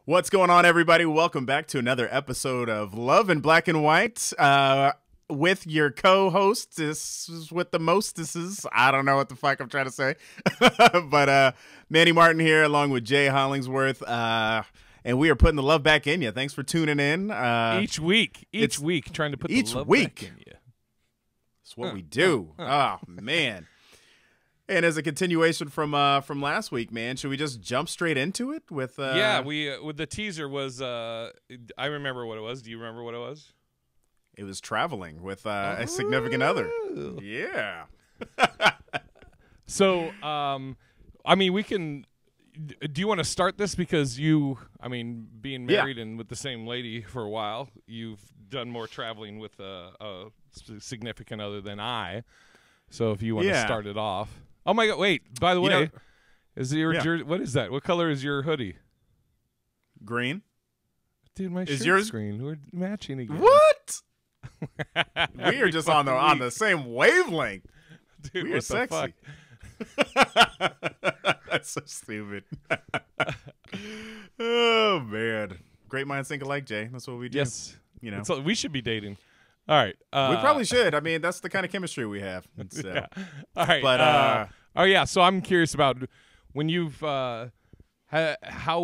What's going on, everybody? Welcome back to another episode of Love in Black and White with your co-host. This is with the mostesses. I don't know what the fuck I'm trying to say. But Manny Martin here along with Jay Hollingsworth. And we are putting the love back in you. Thanks for tuning in. Each week, trying to put the love back in you. That's what we do. Oh, man. And as a continuation from last week, man, should we just jump straight into it with Yeah, we with the teaser was I remember what it was. Do you remember what it was? It was traveling with a significant other. Yeah. So, I mean, we can do you want to start this because being married and with the same lady for a while, you've done more traveling with a significant other than I. So if you want to start it off. Oh my God! Wait. By the way, is your jersey? What is that? What color is your hoodie? Green. Dude, my shirt's yours green. We're matching again. What? We are just on the same wavelength. Dude, we are sexy. That's so stupid. Oh man, great minds think alike, Jay. That's what we do. Yes, So we should be dating. All right. We probably should. I mean, that's the kind of chemistry we have. So. Yeah. All right. But so I'm curious about when you've how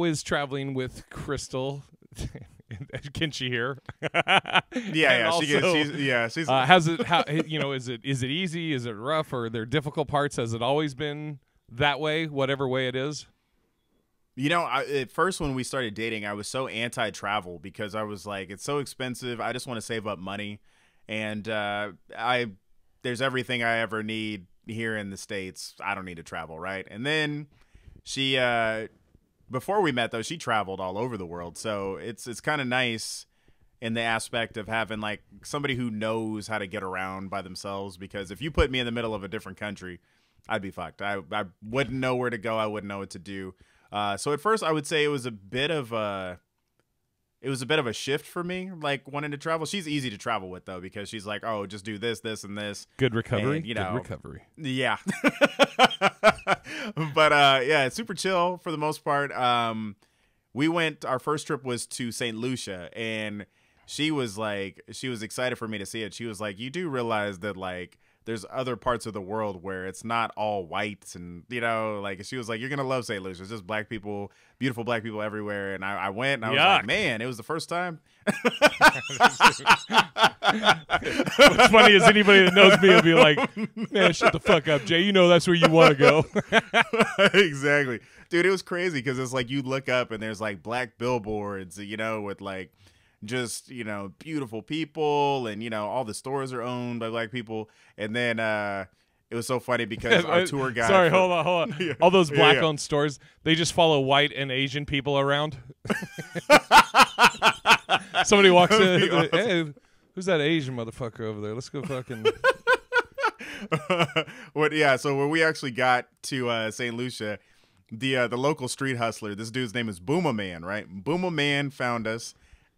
is traveling with Crystal? Can she hear? Yeah, also, she's how's it? How is it easy? Is it rough? Or are there difficult parts? Has it always been that way? Whatever way it is. At first when we started dating, I was so anti-travel because I was like, it's so expensive. I just want to save up money. And there's everything I ever need here in the States. I don't need to travel, right? And then she, before we met, though, she traveled all over the world. So it's kind of nice in the aspect of having, like, somebody who knows how to get around by themselves. Because if you put me in the middle of a different country, I'd be fucked. I wouldn't know where to go. I wouldn't know what to do. So at first I would say it was a bit of a shift for me, like wanting to travel. She's easy to travel with though, because she's like, oh, just do this, this, and this. Good recovery. And, Good recovery. Yeah. But yeah, it's super chill for the most part. Our first trip was to St. Lucia, and she was excited for me to see it. She was like, you do realize that like there's other parts of the world where it's not all white, and like she was like, you're gonna love St. Lucia. It's just black people, beautiful black people everywhere. And I went, and I was like, man, it was the first time. What's funny is anybody that knows me will be like, man, shut the fuck up, Jay. You know that's where you want to go. Exactly, dude. It was crazy because it's like you look up and there's like black billboards, with like just beautiful people, and all the stores are owned by black people. And then it was so funny because our tour guide hold on Yeah. All those black owned stores, they just follow white and Asian people around. Somebody walks in, hey, who's that Asian motherfucker over there? Let's go fucking So when we actually got to St. Lucia, the local street hustler, this dude's name is Booma Man, right? Booma Man found us.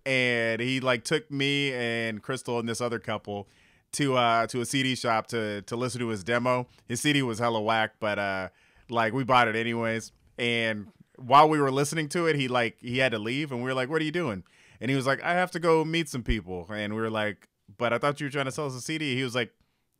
And he like took me and Crystal and this other couple to a CD shop to listen to his demo. His CD was hella whack, but like we bought it anyways. And while we were listening to it, he had to leave, and we were like, "What are you doing?" And he was like, "I have to go meet some people." And we were like, "But I thought you were trying to sell us a CD." He was like,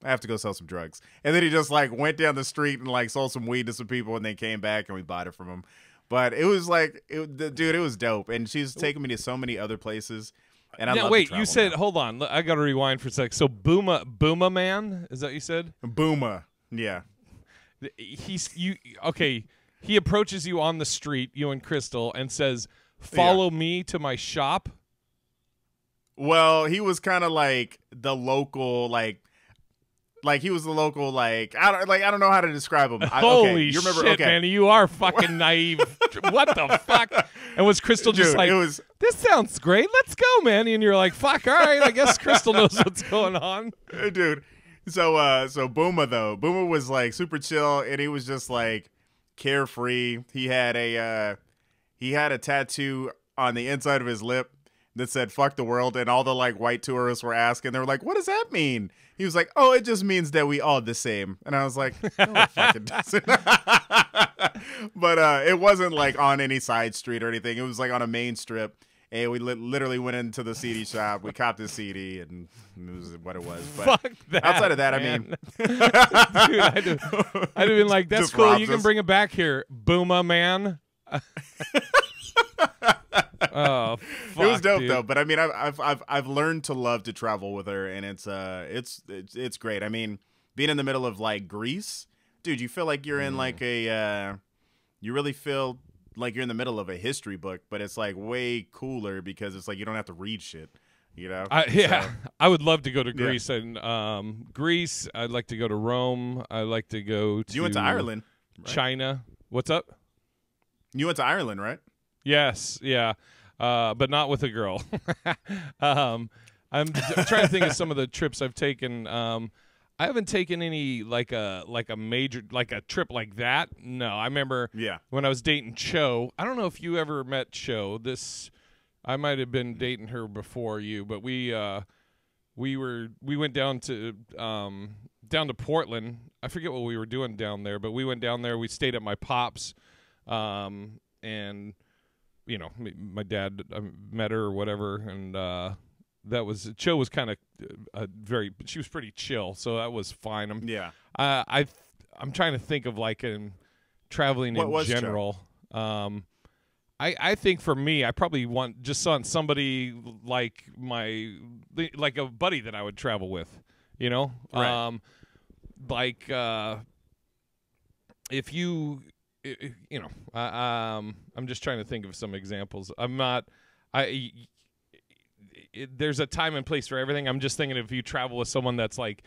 "I have to go sell some drugs." And then he just like went down the street and like sold some weed to some people, and then came back and we bought it from him. But it was like, dude, it was dope. And she's taking me to so many other places. And I love wait, to travel you said, now. hold on. I got to rewind for a sec. So Booma Man, is that what you said? Booma, yeah. He approaches you on the street, you and Crystal, and says, follow me to my shop. Well, he was kind of like the local, like he was the local, I don't know how to describe him. Holy you remember, shit, man, you are fucking naive. What the fuck? And was Crystal just this sounds great. Let's go, man. And you're like, fuck, all right, I guess Crystal knows what's going on. Dude. So Booma was like super chill, and he was just like carefree. He had a tattoo on the inside of his lip that said "fuck the world," and all the like white tourists were asking. They were like, "What does that mean?" He was like, "Oh, it just means that we all the same." And I was like, "No, it fucking doesn't." But it wasn't like on any side street or anything. It was like on a main strip. And we literally went into the CD shop. We copped a CD, and it was what it was. But fuck that, outside of that, man. Dude, I'd have been like, "That's Just cool. You robs can us. bring it back here, Booma man." Oh, fuck, It was dope dude. though. But I mean, I've learned to love to travel with her, and it's great. I mean, being in the middle of like Greece, dude, you feel like you're in like a you really feel like you're in the middle of a history book, but it's like way cooler because it's like you don't have to read shit, you know? Yeah, So, I would love to go to Greece. And Greece, I'd like to go to Rome. I'd like to go to you went to Ireland, right? China. What's up? You went to Ireland, right? Yes, yeah, but not with a girl. I'm trying to think of some of the trips I've taken. I haven't taken any like a major like a trip like that. No, I remember when I was dating Cho. I don't know if you ever met Cho. I might have been dating her before you, but we went down to Portland. I forget what we were doing down there, but we went down there. We stayed at my pop's, and you know, my dad met her or whatever, and Cho was kind of she was pretty chill, so that was fine. I'm trying to think of like in traveling in general. I think for me, I probably want somebody like like a buddy that I would travel with, you know, right. like if you know, I'm just trying to think of some examples. There's a time and place for everything. I'm just thinking if you travel with someone that's like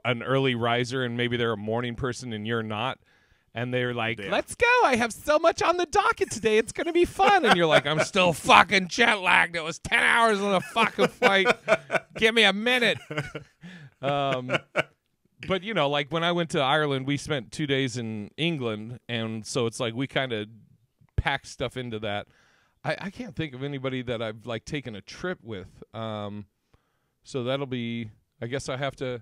an early riser and maybe they're a morning person and you're not, and they're like, "Let's go. I have so much on the docket today. It's going to be fun." And you're like, "I'm still fucking jet lagged. It was 10 hours on a fucking flight. Give me a minute." But, you know, like when I went to Ireland, we spent 2 days in England. And so it's like we kind of packed stuff into that. I can't think of anybody that I've like taken a trip with. So that'll be, I guess I'll have to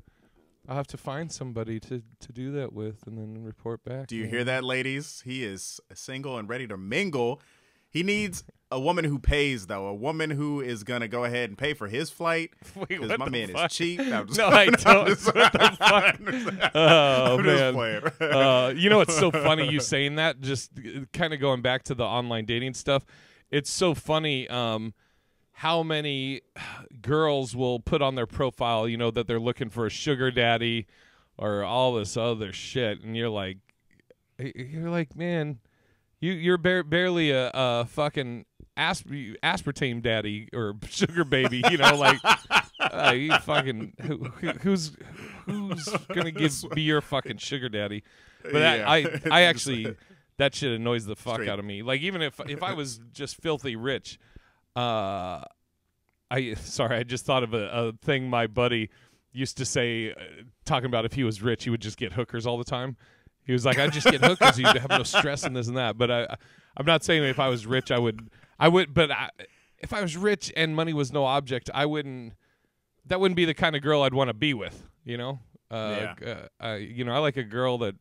find somebody to do that with and then report back. Do you hear that, ladies? He is single and ready to mingle. He needs a woman who pays, though. A woman who is going to go ahead and pay for his flight. Because my man is cheap. No, I don't. What the fuck? Oh, man. You know what's so funny you saying that? Just kind of going back to the online dating stuff. It's so funny how many girls will put on their profile, you know, that they're looking for a sugar daddy or all this other shit. And you're like, man, you're barely a fucking aspartame daddy or sugar baby, you know, like you fucking who's gonna be your fucking sugar daddy? But I actually that shit annoys the fuck out of me. Like even if I was just filthy rich, I just thought of a thing my buddy used to say, talking about if he was rich, he would just get hookers all the time. He was like, "I'd just get hookers. You'd have no stress and this and that." But I'm not saying that if I was rich, I would. But if I was rich and money was no object, I wouldn't. That wouldn't be the kind of girl I'd want to be with. You know. You know, I like a girl that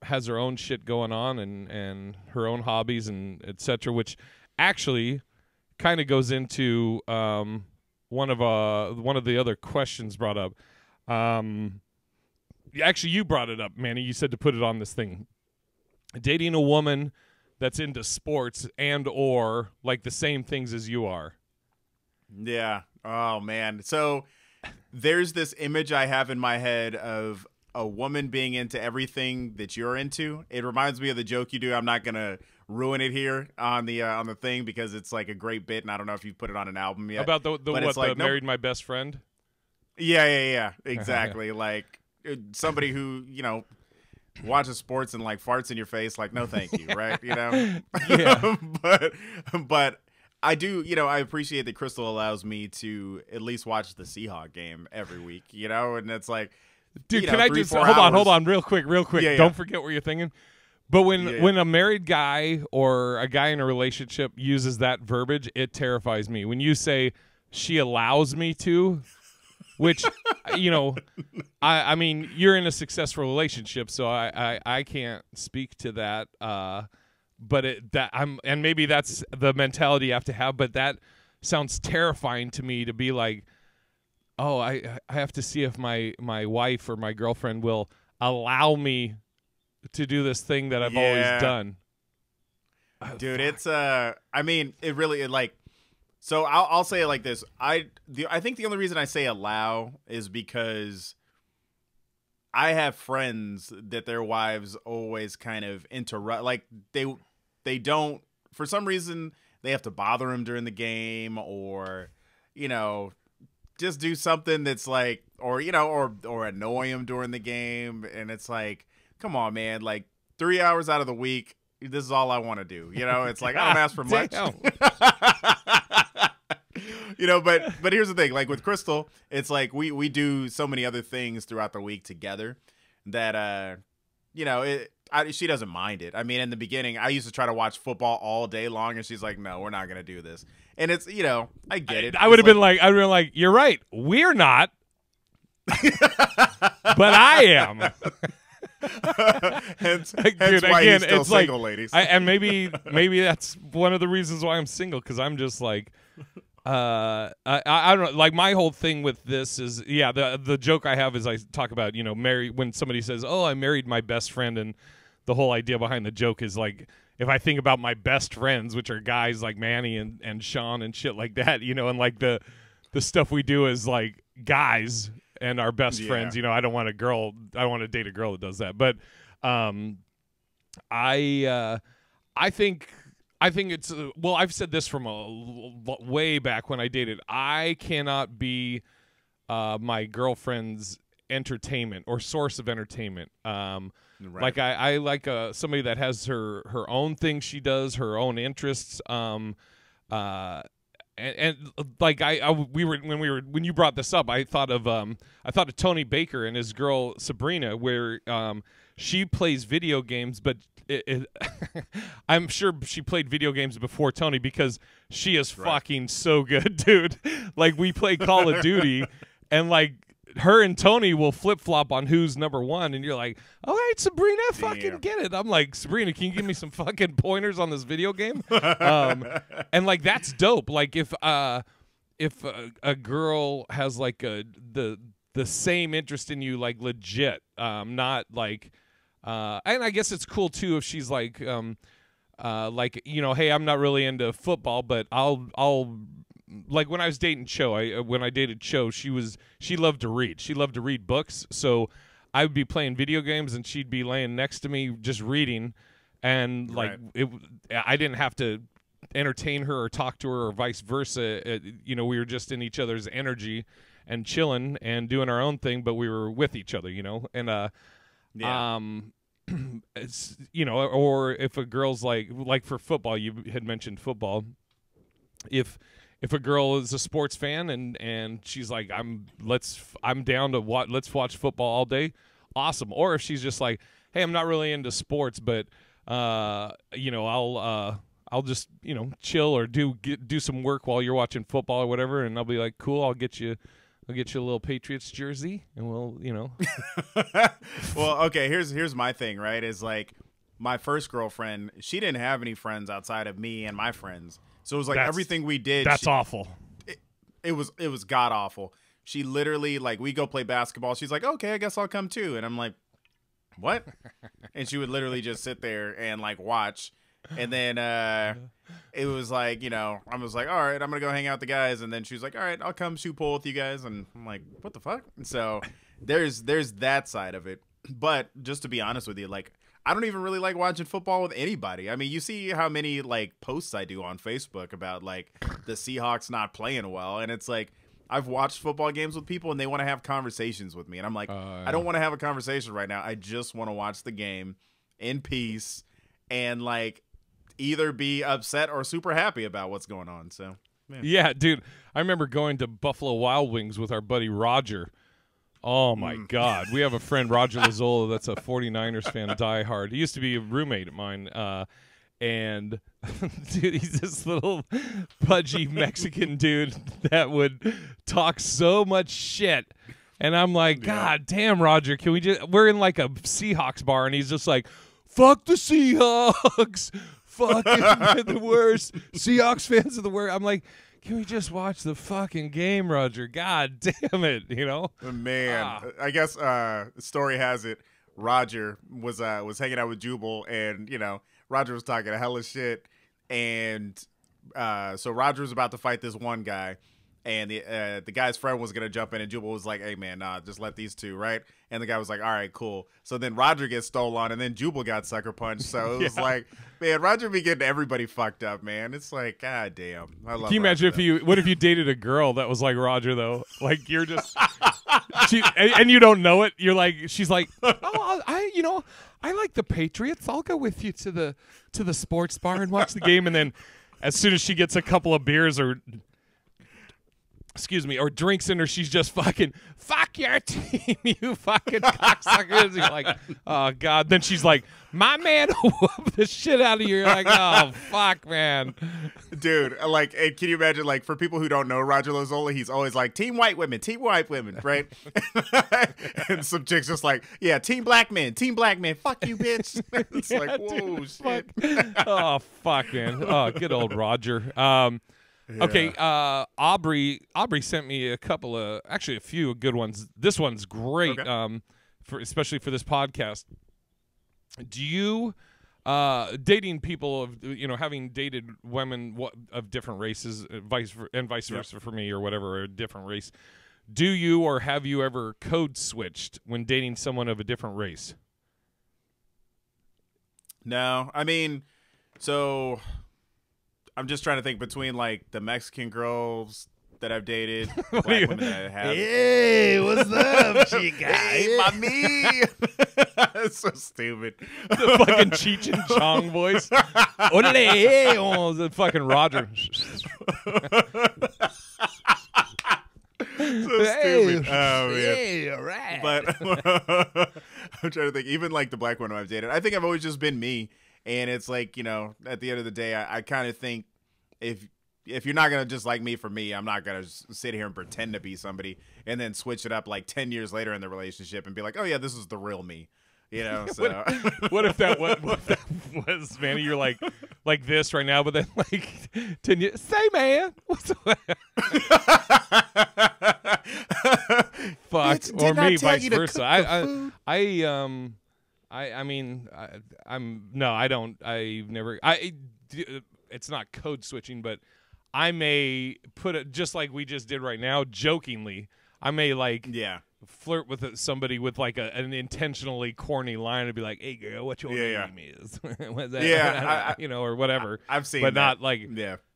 has her own shit going on and her own hobbies and etc. Which actually kind of goes into one of the other questions brought up. Actually, you brought it up, Manny. You said to put it on this thing. Dating a woman that's into sports and or like the same things as you are. Yeah. Oh, man. So there's this image I have in my head of a woman being into everything that you're into. It reminds me of the joke you do. I'm not going to ruin it here on the thing because it's like a great bit, and I don't know if you've put it on an album yet. About the Married My Best Friend? Yeah. Exactly. Like somebody who, you know, watches sports and like farts in your face, like, no thank you, right? You know? Yeah. but I do, you know, I appreciate that Crystal allows me to at least watch the Seahawk game every week, you know? And it's like, dude, you know, can I just hold on real quick. Yeah, Don't forget what you're thinking. But when a married guy or a guy in a relationship uses that verbiage, it terrifies me. When you say she allows me to, which I mean, you're in a successful relationship, so I can't speak to that. But and maybe that's the mentality you have to have. But that sounds terrifying to me, to be like, oh, I have to see if my wife or my girlfriend will allow me to do this thing that I've always done. Dude, it's I mean, it really like. So I'll say it like this. I think the only reason I say allow is because I have friends that their wives always kind of interrupt. Like they don't, for some reason, they have to bother them during the game, or just do something that's like, or annoy them during the game, and it's like, come on, man, like 3 hours out of the week, this is all I want to do. It's like, I don't ask for much. But here's the thing, like with Crystal, it's like we do so many other things throughout the week together that she doesn't mind it. I mean, in the beginning, I used to try to watch football all day long, and she's like, no, we're not gonna do this. And it's, I get it. I would have been like, you're right, we're not. But I am. hence Dude, why again, you're still it's single, like, ladies. and maybe that's one of the reasons why I'm single, because I'm just like, I don't know. Like, my whole thing with this is, the joke I have is I talk about, when somebody says, "Oh, I married my best friend," and the whole idea behind the joke is like, if I think about my best friends, which are guys like Manny and Sean and shit like that, and like the stuff we do as like guys and our best friends, I don't want to date a girl that does that. But I think it's well, I've said this from way back when I dated. I cannot be my girlfriend's entertainment or source of entertainment. Right. Like I like somebody that has her own thing she does, her own interests. And like when you brought this up, I thought of Tony Baker and his girl Sabrina, where she plays video games, but I'm sure she played video games before Tony, because she is fucking so good, dude. Like, we play Call of Duty, and like her and Tony will flip-flop on who's number one, and you're like, all right, Sabrina, fucking get it. I'm like, Sabrina, can you give me some fucking pointers on this video game? And like, that's dope. Like, if a girl has like the same interest in you, like legit, not like, and I guess it's cool too if she's like, hey, I'm not really into football, but I'll like, when I was dating Cho, when I dated Cho, she loved to read. She loved to read books. So I would be playing video games and she'd be laying next to me just reading, and like I didn't have to entertain her or talk to her or vice versa. We were just in each other's energy and chilling and doing our own thing, but we were with each other, and it's, or if a girl's like for football, you had mentioned football. If a girl is a sports fan and she's like, I'm down to let's watch football all day, awesome. Or if she's just like, hey, I'm not really into sports, but I'll just chill or do some work while you're watching football or whatever, and I'll be like, cool, I'll get you a little Patriots jersey, and we'll. Well, okay, here's my thing, right? Is like, my first girlfriend, she didn't have any friends outside of me and my friends. So it was like, everything we did. That's awful. It was god awful. She literally, like, we go play basketball. She's like, okay, I guess I'll come too. And I'm like, what? And she would literally just sit there and like watch. And then it was like, I was like, all right, I'm going to go hang out with the guys. And then she was like, all right, I'll come shoot pool with you guys. And I'm like, what the fuck? And so there's that side of it. But just to be honest with you, like, I don't even really like watching football with anybody. I mean, you see how many like posts I do on Facebook about like the Seahawks not playing well, and it's like, I've watched football games with people and they want to have conversations with me, and I'm like, I don't want to have a conversation right now. I just want to watch the game in peace and like either be upset or super happy about what's going on. So yeah, dude, I remember going to Buffalo Wild Wings with our buddy Roger Oh, my God. We have a friend, Roger Lazzola, that's a 49ers fan, diehard. He used to be a roommate of mine. And, dude, he's this little pudgy Mexican dude that would talk so much shit. And I'm like, God damn, Roger, can we just... We're in, like, a Seahawks bar, and he's just like, fuck the Seahawks. Fucking the worst. Seahawks fans are the worst. I'm like... Can we just watch the fucking game, Roger? God damn it, you know? Man, I guess story has it Roger was hanging out with Jubal, and Roger was talking a hell of shit, and so Roger was about to fight this one guy, and the guy's friend was gonna jump in, and Jubal was like, "Hey man, nah, just let these two, right?" And the guy was like, "All right, cool." So then Roger gets stolen, and then Jubal got sucker punched. So it was like, man, Roger be getting everybody fucked up, man. It's like, god damn, I love. Can you imagine what if you dated a girl that was like Roger though? Like you're just, and you don't know it. You're like, she's like, oh, I like the Patriots. I'll go with you to the sports bar and watch the game. And then, as soon as she gets a couple of beers or drinks in her, she's just fucking, fuck your team, you fucking cocksuckers. You're like, oh, God. Then she's like, my man whooped the shit out of you. You're like, oh, fuck, man. Dude, like, can you imagine, like, for people who don't know Roger Lazzola, he's always like, team white women, right? And some chicks just like, yeah, team black men, fuck you, bitch. It's like, whoa, dude, shit. Fuck. Oh, fuck, man. Oh, good old Roger. Yeah. Okay, Aubrey sent me a few good ones. This one's great, okay. Especially for this podcast. Do you dating people of having dated women of different races, vice versa for me or whatever, or a different race? Do you or have you ever code switched when dating someone of a different race? No, I mean, so. I'm just trying to think between like the Mexican girls that I've dated, black women that I have. Hey, what's up, chica? Hey, mami. It's so stupid. The fucking Cheech and Chong voice. Ole, oh, the fucking Roger. So stupid. Oh man. Hey, all right. But I'm trying to think. Even like the black women I've dated, I think I've always just been me. And it's like, at the end of the day, I kind of think if you're not going to just like me for me, I'm not going to sit here and pretend to be somebody and then switch it up like 10 years later in the relationship and be like, oh, yeah, this is the real me. So. what if that was, Manny? You're like this right now, but then like 10 years. Say, man. What's fuck. Or me, vice versa. It's not code switching, but I may put it just like we just did right now, jokingly. I may flirt with somebody with like an intentionally corny line and be like, "Hey girl, what your name is?" What's that? Or whatever. I've seen, but that. Not like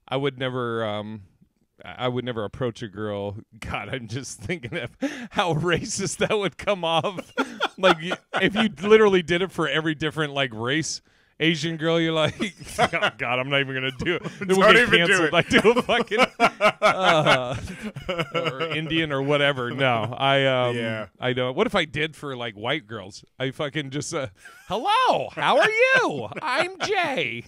I would never. I would never approach a girl. God, I'm just thinking of how racist that would come off. Like, if you literally did it for every different, like, race, Asian girl, you're like, oh, God, I'm not even going to do it. Then we'll get canceled. Like, do a fucking or Indian or whatever. No, I don't. What if I did for, like, white girls? I fucking just, hello, how are you? I'm Jay.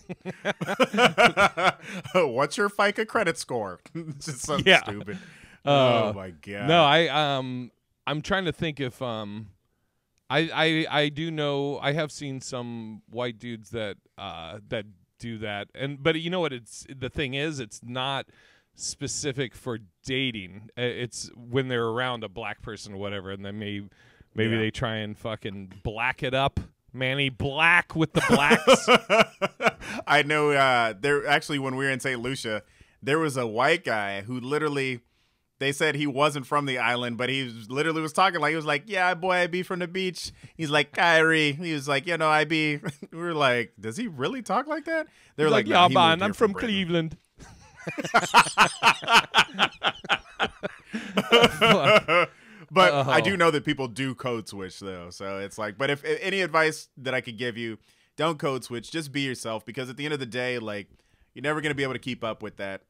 What's your FICA credit score? Just something stupid. Oh, my God. No, I'm trying to think if, I do know I have seen some white dudes that do that, but you know what? The thing is, it's not specific for dating. It's when they're around a black person or whatever, and then maybe they try and fucking black it up. Manny Black with the blacks. I know. There actually, when we were in St. Lucia, there was a white guy who literally. They said he wasn't from the island, but he literally was talking like, he was like, yeah, boy, I be from the beach. He's like, Kyrie. He was like, I be. We were like, does he really talk like that? They were like, yeah, man, I'm from Cleveland. But I do know that people do code switch, though. So it's like, but if any advice that I could give you, don't code switch. Just be yourself, because at the end of the day, like, you're never going to be able to keep up with that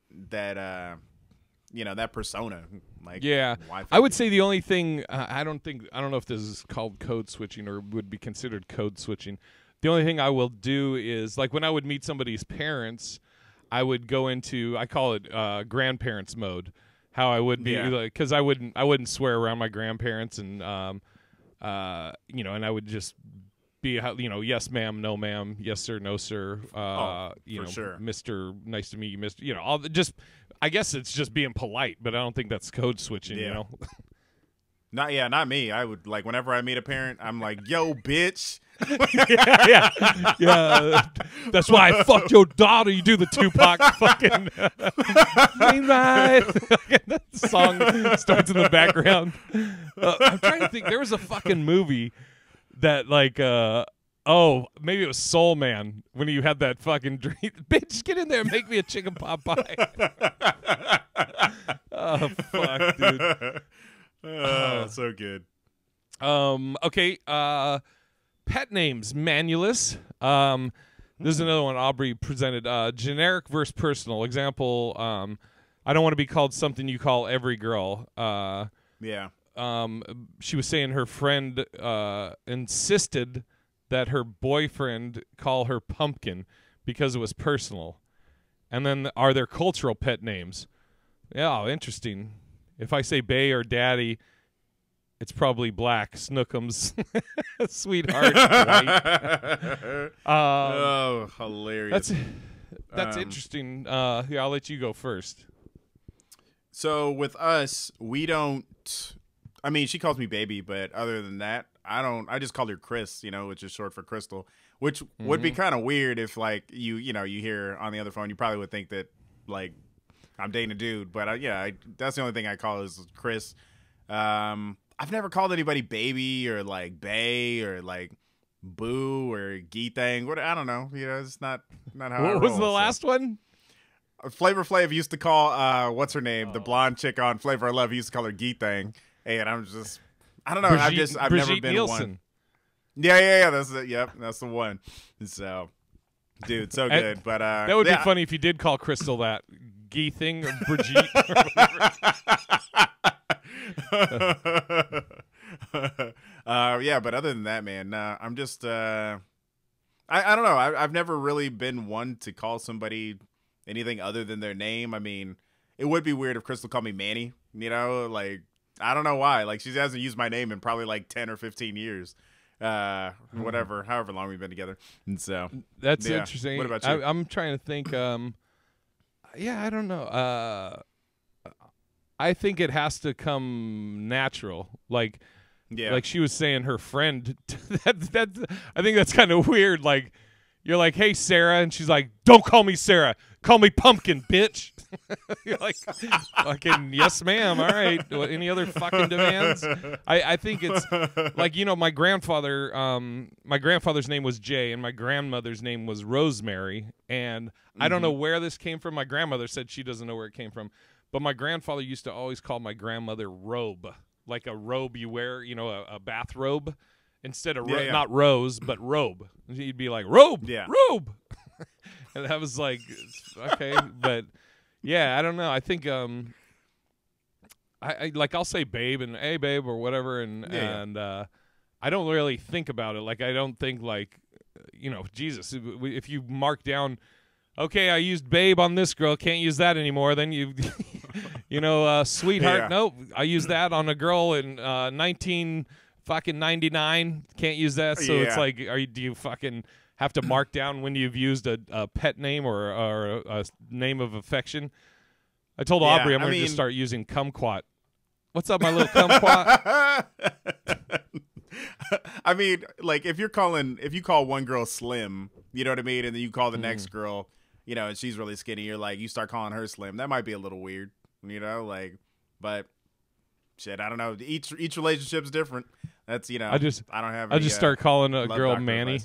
that persona. Like, yeah, why I would say the only thing I don't know if this is called code switching or would be considered code switching. The only thing I will do is like when I would meet somebody's parents, I would go into I call it grandparents mode. How I would be because I wouldn't swear around my grandparents and and I would just be yes ma'am, no ma'am, yes sir, no sir, for sure. Mr. Nice to meet you, Mr. All just I guess it's just being polite, but I don't think that's code switching. Yeah. Not me. I would like whenever I meet a parent, I'm like, yo, bitch. yeah. That's why I fucked your daughter. You do the Tupac fucking that song starts in the background. I'm trying to think. There was a fucking movie that like maybe it was Soul Man when you had that fucking dream. Bitch, get in there and make me a chicken pot pie. Oh fuck, dude. So good. Okay. Pet names, Manulus. This is another one Aubrey presented. Generic versus personal. Example, I don't want to be called something you call every girl. Yeah. She was saying her friend insisted that her boyfriend call her Pumpkin because it was personal. And then are there cultural pet names? Yeah, interesting. If I say Bay or Daddy, it's probably Black, Snookums, Sweetheart, White. Oh, hilarious. That's interesting. Yeah, I'll let you go first. So with us, we don't. I mean, she calls me baby, but other than that, I don't. I just call her Chris, which is short for Crystal, which would be kind of weird if like you hear on the other phone, you probably would think that like I'm dating a dude, but that's the only thing I call is Chris. I've never called anybody baby or like bae or like boo or gee thing. What I don't know. It's not how. What was the last one? Flavor Flav used to call what's her name, the blonde chick on Flavor of Love. He used to call her gee thing, and I don't know. I've never been Nielsen. one. Yeah. That's it. Yep, that's the one. So, dude, so good. But that would be funny if you did call Crystal that gee thing or Brigitte or whatever. But other than that, man, I'm just I don't know. I've never really been one to call somebody anything other than their name. I mean, it would be weird if Crystal called me Manny, like I don't know why. Like she hasn't used my name in probably like 10 or 15 years. However long we've been together. And so that's interesting. What about you? I'm trying to think I don't know. I think it has to come natural. Like she was saying her friend that I think that's kind of weird. Like you're like, "Hey Sarah," and she's like, "Don't call me Sarah. Call me Pumpkin, bitch." You're like, "Fucking yes, ma'am. All right. Any other fucking demands?" I think it's like my grandfather. My grandfather's name was Jay, and my grandmother's name was Rosemary. And I don't know where this came from. My grandmother said she doesn't know where it came from, but my grandfather used to always call my grandmother Robe, like a robe you wear, a bathrobe, instead of not rose, but robe. He'd be like robe, robe. And that was like, okay, but yeah, I don't know. I think I'll say babe and hey babe or whatever, and I don't really think about it. Like I don't think like, Jesus. If you mark down, okay, I used babe on this girl, can't use that anymore. Then you, sweetheart. Nope, I used that on a girl in 1999. Can't use that. So it's like, do you fucking have to mark down when you've used a pet name or a name of affection? I told Aubrey I'm going to just start using kumquat. What's up, my little kumquat? I mean, like if you call one girl Slim, you know what I mean, and then you call the next girl, and she's really skinny, you're like, you start calling her Slim. That might be a little weird, but shit, I don't know. Each relationship's different. That's I don't have. I just start calling a girl Manny.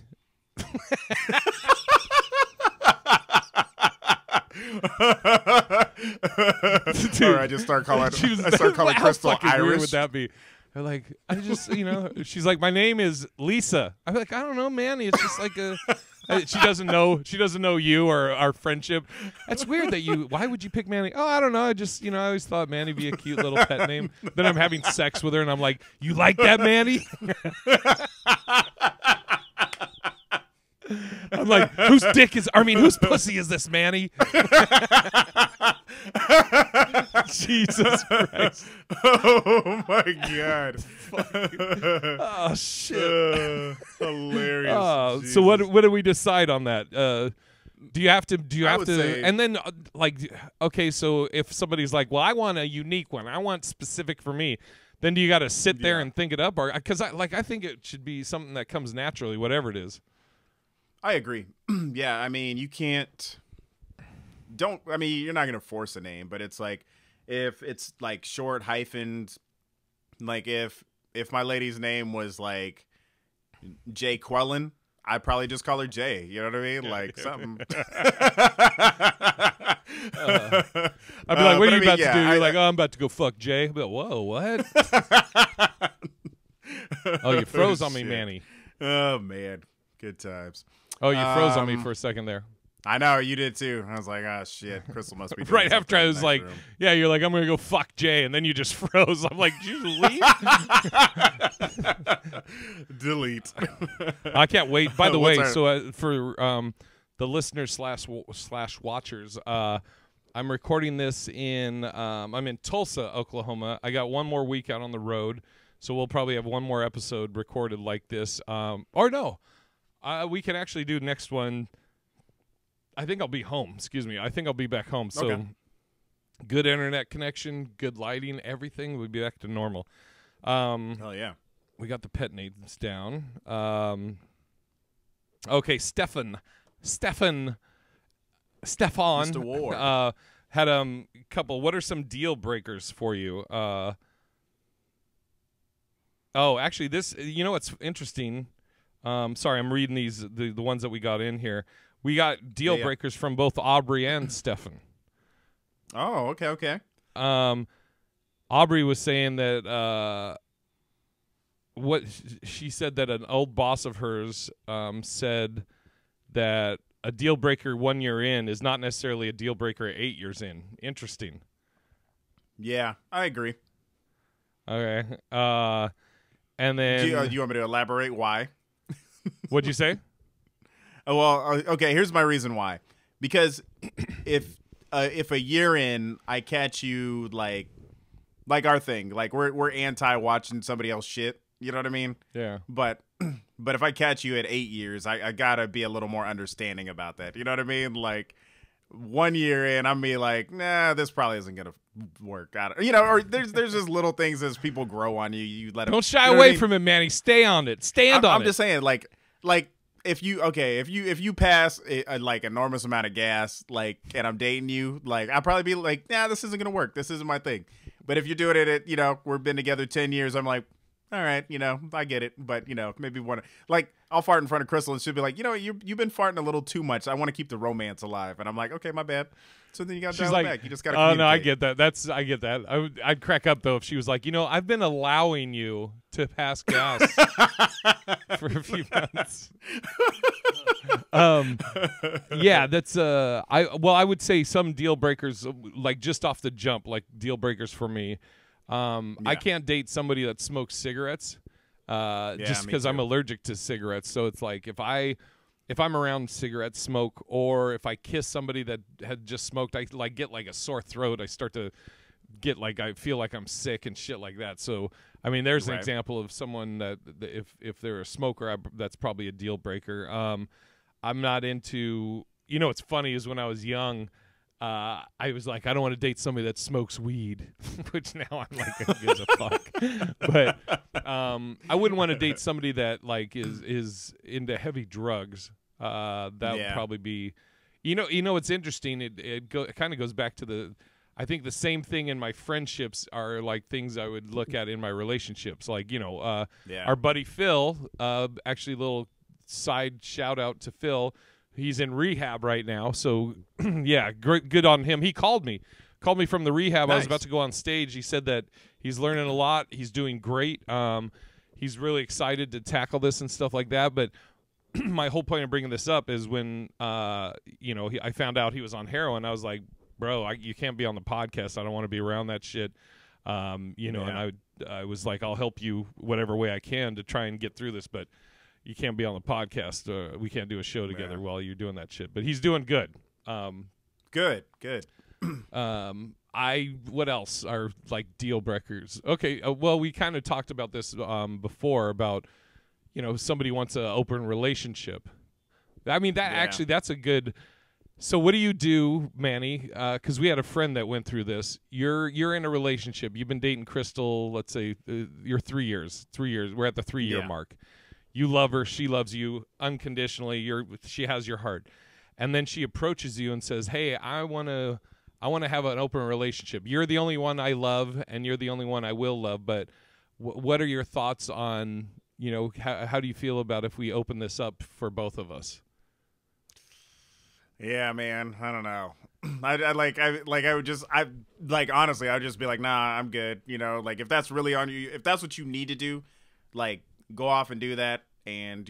Or I just start calling. Crystal fucking Irish. Weird would that be? Or like, I just, she's like, my name is Lisa. I'm like, I don't know, Manny. It's just like she doesn't know you or our friendship. That's weird that why would you pick Manny? Oh, I don't know. I just, I always thought Manny would be a cute little pet name. Then I'm having sex with her and I'm like, you like that, Manny? I'm like, whose pussy is this, Manny? Jesus Christ. Oh my God. Oh shit. Hilarious. So what do we decide on that? Do you have to say, and then okay, so if somebody's like, well, I want a unique one, I want specific for me, then do you got to sit there and think it up, or because I think it should be something that comes naturally, whatever it is. I agree. Yeah, I mean, you're not going to force a name, but it's like, if it's like short hyphens, like if my lady's name was like Jay Quellen, I'd probably just call her Jay. You know what I mean? Like something. I'd be like, what are you about to do? You're like, oh, I'm about to go fuck Jay. I'd be like, whoa, what? Oh, you froze on me, Manny. Oh, man. Good times. Oh, you froze on me for a second there. I know, you did too. I was like, oh, shit. Crystal must be doing right after I was like, yeah, you're like, I'm going to go fuck Jay, and then you just froze. I'm like, did you leave? Delete. I can't wait. By the way, so for the listeners slash watchers, I'm recording this I'm in Tulsa, Oklahoma. I got one more week out on the road, so we'll probably have one more episode recorded like this. Or no. We can actually do next one. I think I'll be home. Excuse me. I think I'll be back home. So good internet connection, good lighting, everything. We'll be back to normal. Hell yeah. We got the pet names down. Okay, Stefan. Mr. Ward. Had a couple. What are some deal breakers for you? Actually, this. What's interesting. Sorry, I'm reading these the ones that we got in here. We got deal breakers from both Aubrey and Stefan. Oh, okay. Aubrey was saying that what she said that an old boss of hers said that a deal breaker 1 year in is not necessarily a deal breaker 8 years in. Interesting. Yeah, I agree. Okay. And then do you want me to elaborate why? What'd you say? Oh, well, okay, here's my reason why. Because if a year in I catch you like our thing, like we're anti watching somebody else shit, you know what I mean? Yeah. But if I catch you at 8 years, I gotta be a little more understanding about that. You know what I mean? Like 1 year in, I'm be like, nah, this probably isn't gonna work out. Or there's just little things as people grow on you. You let them. Don't shy away from it, Manny. Stay on it. Stand on it. I'm just saying, like if you pass like enormous amount of gas, like, and I'm dating you, like I'll probably be like, nah, this isn't gonna work. This isn't my thing. But if you're doing it at, we've been together 10 years, I'm like, all right, I get it. But, maybe I'll fart in front of Crystal and she'll be like, you've been farting a little too much. I want to keep the romance alive. And I'm like, okay, my bad. So then you got to dial it back. You just got to oh, no, I get that. I get that. I'd crack up, though, if she was like, I've been allowing you to pass gas for a few months. Yeah, that's I would say some deal breakers, like just off the jump, like deal breakers for me. I can't date somebody that smokes cigarettes just because I'm allergic to cigarettes. So it's like if I'm around cigarette smoke, or if I kiss somebody that had just smoked, I get like a sore throat. I start to get I feel like I'm sick and shit like that. So I mean, there's an example of someone that if they're a smoker, that's probably a deal breaker. I'm not into. What's funny is when I was young. I was like, I don't want to date somebody that smokes weed, which now I'm like, who gives a fuck? But I wouldn't want to date somebody that is into heavy drugs. That would probably be, what's interesting. It kind of goes back to I think the same thing in my friendships are like things I would look at in my relationships. Like, our buddy Phil, actually a little side shout out to Phil. He's in rehab right now, so yeah, good on him. He called me called me from the rehab. I was Nice. about to go on stage. He said that he's learning a lot. He's doing great. He's really excited to tackle this and stuff like that. But my whole point of bringing this up is when, I found out he was on heroin. I was like, bro, you can't be on the podcast. I don't want to be around that shit. And I was like, I'll help you whatever way I can to try and get through this, but you can't be on the podcast. We can't do a show together while you're doing that shit. But he's doing good. Good. What else are like deal breakers? Okay, well, we kind of talked about this before about, somebody wants an open relationship. I mean, actually, that's a good. So what do you do, Manny? Because we had a friend that went through this. You're in a relationship. You've been dating Crystal. Let's say you're 3 years. 3 years. We're at the 3-year mark. You love her. She loves you unconditionally. She has your heart. And then she approaches you and says, "Hey, I want to have an open relationship. You're the only one I love, and you're the only one I will love. But what are your thoughts on, how do you feel about if we open this up for both of us?" Yeah, man. I don't know. Honestly, I would just be like, nah, I'm good. Like if that's really on you, if that's what you need to do, like go off and do that. And,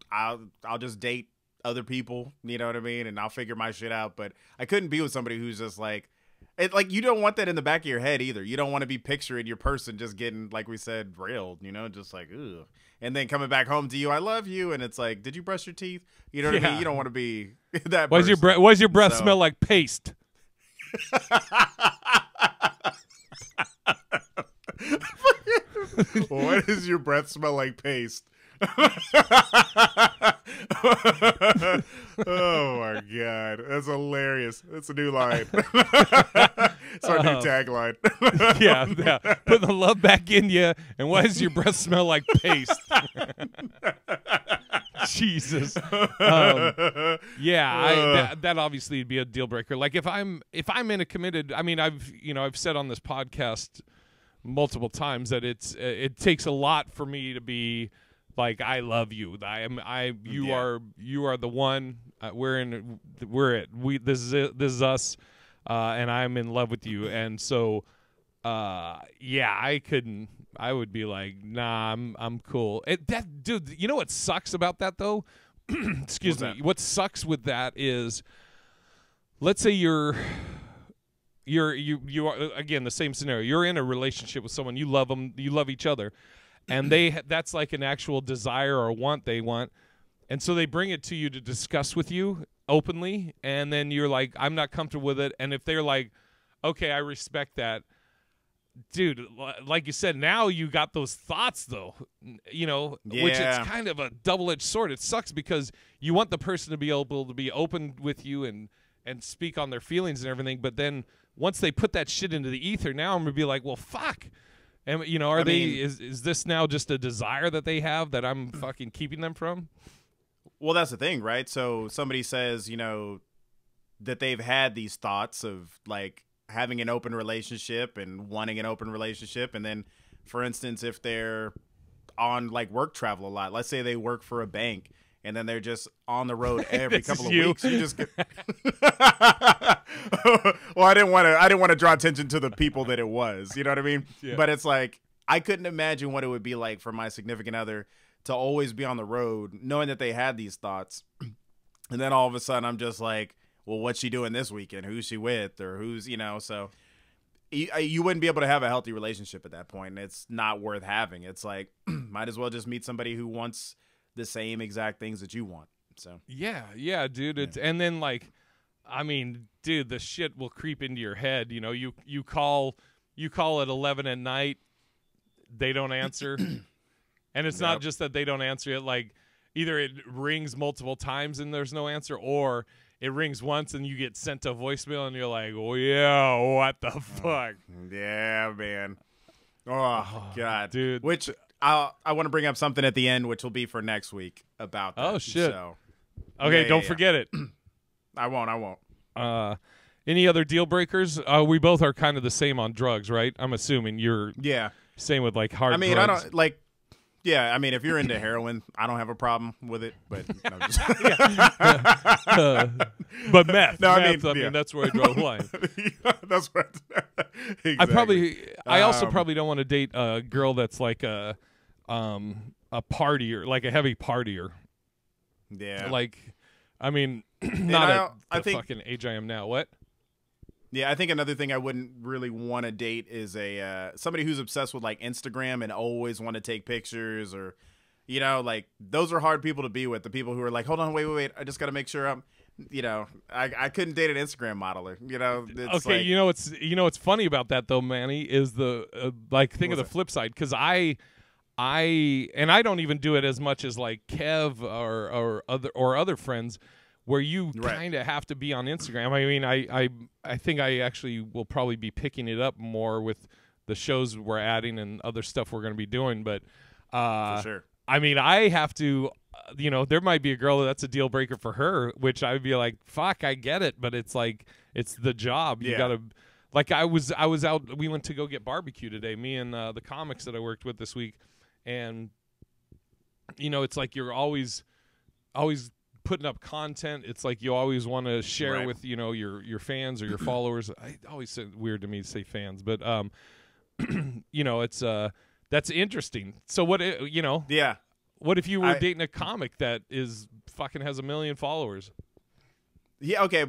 I'll just date other people, you know what I mean? And I'll figure my shit out. But I couldn't be with somebody who's just like you don't want that in the back of your head either. You don't want to be picturing your person just getting, like we said, railed, just like, ugh. And then coming back home to you, I love you. And it's like, did you brush your teeth? You know what I mean? You don't want to be that Why person. does your breath smell like paste? Why does your breath smell like paste? Oh my god, that's hilarious. That's a new line. It's our new tagline. yeah, put the love back in you. And why does your breath smell like paste? Jesus. That obviously would be a deal breaker. Like if I'm in a committed, I mean, I've said on this podcast multiple times that it takes a lot for me to be like, I love you. You are the one. This is us, and I'm in love with you. And so, I would be like, nah, I'm cool. Dude, you know what sucks about that though? Excuse me. What sucks with that is, let's say you are, again, the same scenario. You're in a relationship with someone, you love them, you love each other, and that's like an actual desire or want they want, and so they bring it to you to discuss with you openly, and then you're like, I'm not comfortable with it. And if they're like, okay, I respect that, dude, like you said, now you got those thoughts though, which it's kind of a double-edged sword. It sucks because you want the person to be able to be open with you and speak on their feelings and everything, but then once they put that shit into the ether, now I'm gonna be like, well, fuck. And is this now just a desire that they have that I'm fucking keeping them from? Well, that's the thing, right? So somebody says, that they've had these thoughts of like having an open relationship and wanting an open relationship, and then, for instance, if they're on like work travel a lot, let's say they work for a bank, and then they're just on the road every couple of weeks. You just get. Well, I didn't want to draw attention to the people that it was. You know what I mean? Yeah. But it's like, I couldn't imagine what it would be like for my significant other to always be on the road, knowing that they had these thoughts, and then all of a sudden I'm just like, well, what's she doing this weekend? Who's she with? Or who's, so you wouldn't be able to have a healthy relationship at that point, and it's not worth having. It's like, might as well just meet somebody who wants the same exact things that you want. So yeah, dude. And then like, I mean, dude, the shit will creep into your head. You call at 11 at night, they don't answer, and it's not just that they don't answer it. Like, either it rings multiple times and there's no answer, or it rings once and you get sent a voicemail and you're like, oh yeah, what the fuck? Yeah, man. Oh God, dude. Which I want to bring up something at the end, which will be for next week about that. Oh shit. So, okay, don't forget it. I won't. Any other deal breakers? We both are kind of the same on drugs, right? I'm assuming you're. Yeah. Same with like hard. I mean, drugs. I don't like. Yeah, I mean, if you're into heroin, I don't have a problem with it. But no, just But meth. No, meth, I mean, that's where I draw the line. that's what. Exactly. I also probably don't want to date a girl that's like a partier, like a heavy partier. Yeah. Like, I mean, not at I the think, fucking age I am now. What? Yeah, I think another thing I wouldn't really want to date is somebody who's obsessed with like Instagram and always want to take pictures, or like those are hard people to be with. The people who are like, hold on, wait, I just got to make sure I'm, I couldn't date an Instagram modeler. It's Okay, like, what's funny about that though, Manny, is the think of the flip side, because I don't even do it as much as like Kev or other friends, where you kind of have to be on Instagram. I mean, I think I actually will probably be picking it up more with the shows we're adding and other stuff we're going to be doing. But for sure. I mean, I have to, there might be a girl that's a deal breaker for her, which I would be like, fuck, I get it, but it's like, it's the job. You gotta, like, I was out. We went to go get barbecue today. Me and the comics that I worked with this week, and it's like you're always putting up content. It's like you always want to share with your fans or your followers. I always say, weird to me to say fans, but it's that's interesting. So what Yeah. What if you were dating a comic that is fucking has 1 million followers? Yeah, okay,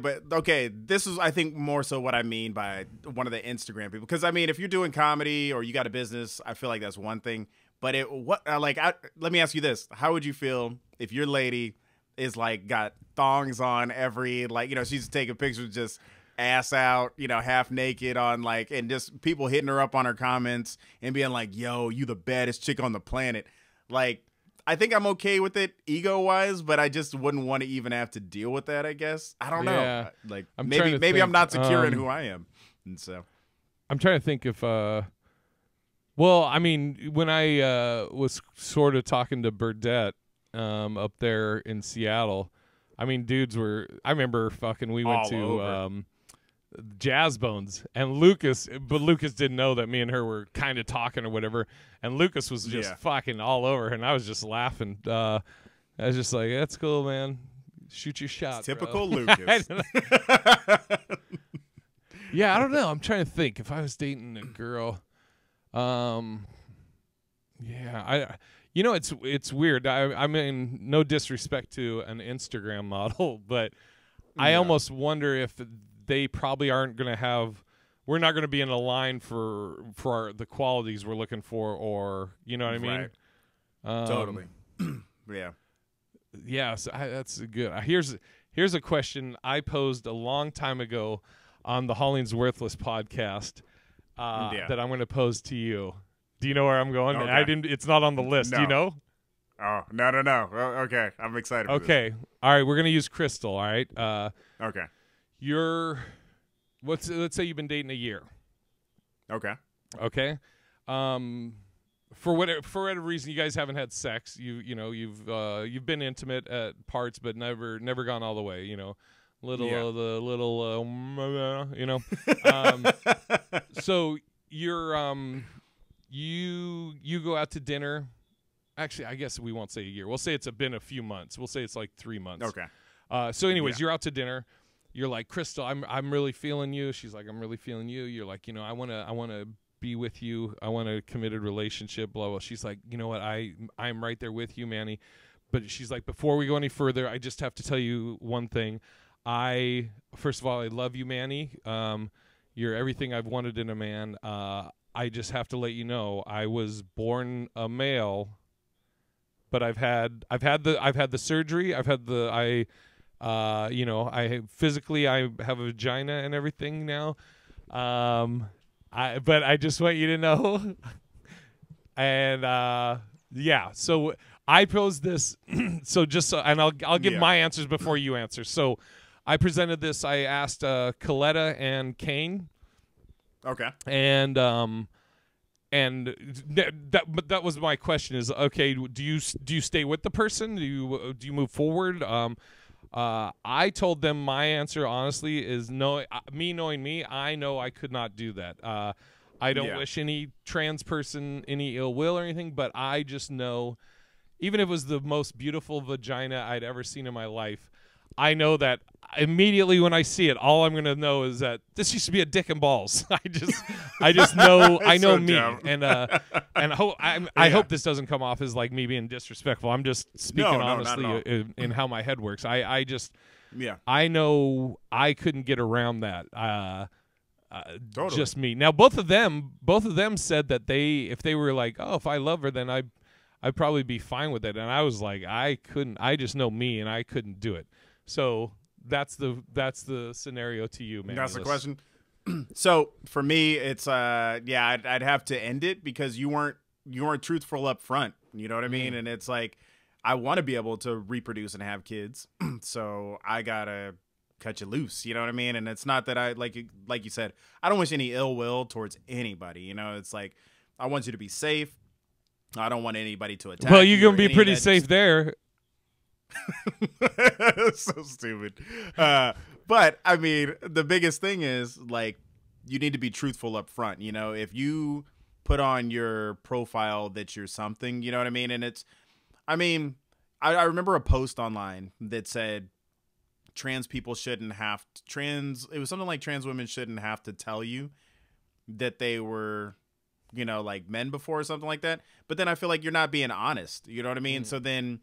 this is, I think, more so what I mean by one of the Instagram people. Because, I mean, if you're doing comedy or you got a business, I feel like that's one thing. But let me ask you this. How would you feel if your lady is, like, got thongs on every, like, she's taking pictures just ass out, half naked on, like, and just people hitting her up on her comments and being like, yo, you the baddest chick on the planet. Like, I think I'm okay with it ego-wise, but I just wouldn't want to even have to deal with that, I guess. I don't know. Like, maybe I'm not secure in who I am. And so I'm trying to think if well, I mean, when I was sort of talking to Burdette up there in Seattle, I mean, dudes were, I remember fucking, we went to Jazz Bones, and Lucas didn't know that me and her were kind of talking or whatever, and Lucas was just fucking all over her, and I was just laughing. I was just like, that's cool, man. Shoot your shot. It's typical bro. Lucas. Yeah, I don't know. I'm trying to think if I was dating a girl. It's weird. I mean, no disrespect to an Instagram model, but I almost wonder if they probably aren't going to have. We're not going to be in a line for the qualities we're looking for, or you know what I mean? Totally. Yeah. Yeah. So that's good. Here's a question I posed a long time ago on the Hollings Worthless podcast that I'm going to pose to you. Do you know where I'm going? Okay. It's not on the list. No. Do you know? Oh, no. Okay. I'm excited for Okay. this. All right. We're going to use Crystal. All right. Okay. Let's say you've been dating a year. Okay. Okay. For whatever reason you guys haven't had sex, you've been intimate at parts, but never gone all the way. So you're you go out to dinner. Actually, I guess we won't say a year. We'll say been a few months. We'll say it's like 3 months. Okay. So anyways, you're out to dinner. You're like, Crystal, I'm really feeling you. She's like, I'm really feeling you. You're like, I wanna be with you. I want a committed relationship. Blah blah. She's like, you know what? I'm right there with you, Manny. But she's like, before we go any further, I just have to tell you one thing. First of all, I love you, Manny. You're everything I've wanted in a man. I just have to let you know, I was born a male, but I've had the surgery. Physically I have a vagina and everything now. But I just want you to know. And so I posed this. And I'll give my answers before you answer. So I presented this. I asked Coletta and Kane. Okay. And that was my question. Is okay? Do you stay with the person? Do you move forward? I told them my answer honestly is no. Me knowing me, I know I could not do that. I don't wish any trans person any ill will or anything, but I just know, even if it was the most beautiful vagina I'd ever seen in my life, I know that immediately when I see it, all I'm gonna know is that this used to be a dick and balls. I just know, I know me, and I hope this doesn't come off as like me being disrespectful. I'm just speaking honestly in how my head works. I I know I couldn't get around that. Totally. Just me. Now both of them said that if they were like, oh, if I love her, then I'd probably be fine with it. And I was like, I couldn't. I just know me, and I couldn't do it. So that's the scenario to you, man. That's the question. So for me, it's I'd have to end it because you weren't truthful up front. You know what I mean? And it's like, I want to be able to reproduce and have kids, so I gotta cut you loose. You know what I mean? And it's not that I like you said, I don't wish any ill will towards anybody. You know, it's like, I want you to be safe. I don't want anybody to attack. Well, you're gonna be pretty safe there. So stupid. But I mean, the biggest thing is, like, you need to be truthful up front. You know, if you put on your profile that you're something, you know what I mean? And I remember a post online that said trans people shouldn't have to, it was something like trans women shouldn't have to tell you that they were, you know, like men before or something like that. But then I feel like you're not being honest. You know what I mean? So then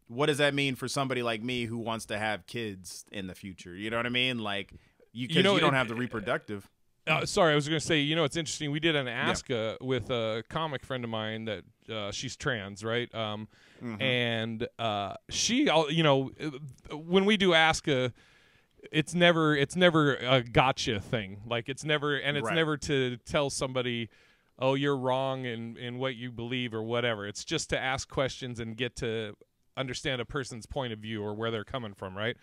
what does that mean for somebody like me who wants to have kids in the future? You know what I mean? Like, you don't have the reproductive. Sorry, I was going to say, you know, it's interesting. We did an Ask with a comic friend of mine that she's trans, right? And she, you know, when we do Ask, it's never a gotcha thing. Like, it's never to tell somebody, oh, you're wrong in what you believe or whatever. It's just to ask questions and get to understand a person's point of view or where they're coming from, right?